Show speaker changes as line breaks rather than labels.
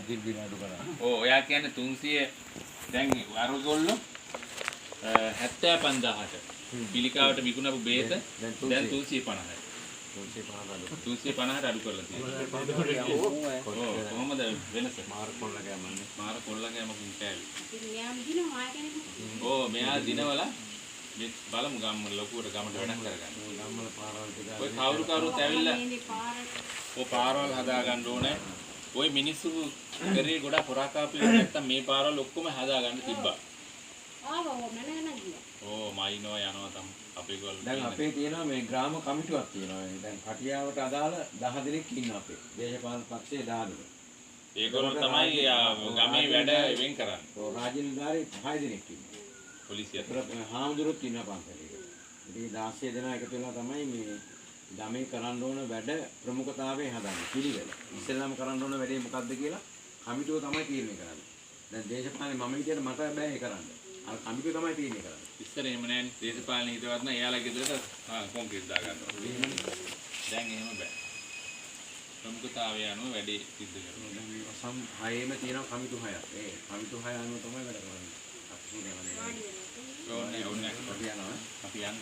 දිග්ගින අඩු කරා.
ඔව් ඔයා කියන්නේ 300 දැන් අරගොල්ලෝ 75000ට පිළිකාවට විකුණපු බේත දැන් 350යි. 350ට අඩු කරලා තියෙනවා. ඔව් කොහොමද වෙනස?
මාර කොල්ල ගෑමන්නේ.
මාර කොල්ල ගෑමකින් කෑවි.
ඉතින් මෙයාම දිනව මාය කෙනෙක්.
ඔව් මෙයා දිනවල මේ බලමු ගම්ම ලොකුවට ගමට වැඩක් කරගන්න.
ගම්වල පාරවල් ටික.
ඔය කවුරුත් ඇවිල්ලා ඔය පාරවල් හදා ගන්න ඕනේ. ඔය මිනිස්සු කරේ ගොඩක් හොරාකාපු නැත්තම් මේ පාරවල් ඔක්කොම හදා ගන්න තිබ්බා.
ආවෝ මනගන ගියා.
ඕ මයින්නවා යනවා තම අපේ ගොල්ලෝ.
දැන් අපේ තියෙනවා මේ ග්‍රාම කමිටුවක් තියෙනවා. දැන් කටියාවට අදාළ 10 දෙනෙක් ඉන්නවා අපේ. දේශපාලන පක්ෂයේ 10 දෙනෙක්.
ඒගොල්ලෝ තමයි ගමේ වැඩ වෙන් කරන්නේ.
ඔව් රාජ්‍ය නිලධාරී 6 දෙනෙක් ඉන්නවා.
පොලිසියත්.
හාමුදුරුවෝත් ඉන්නවා පන්සලේ. ඉතින් 16 දෙනා එකතු වෙලා තමයි මේ ගමේ කරන්න ඕන වැඩ ප්‍රමුඛතාවය හදන්නේ පිළිවෙල. ඉස්සෙල්ලාම කරන්න ඕන වැඩේ මොකද්ද කියලා කමිටුව තමයි තීරණය කරන්නේ. දැන් දේශපාලනේ මම විදියට මට බෑ ඒ කරන්න. අර කමිටුව තමයි තීරණය කරන්නේ.
ඉස්සර එහෙම නෑනේ දේශපාලනේ හිතවත් නම් එයාලා ගෙදරට කොන්ක්‍රීට් දා ගන්නවා. දැන් එහෙම බෑ. ප්‍රමුඛතාවය අනුව වැඩේ සිද්ධ කරනවා.
සම් 6ෙම තියෙනවා කමිටු 6ක්. ඒ කමිටු 6 අනුව තමයි වැඩ කරන්නේ. අපි නේද?
ඕනේ ඕනේ.
අපි යනවා.
අපි යන්නේ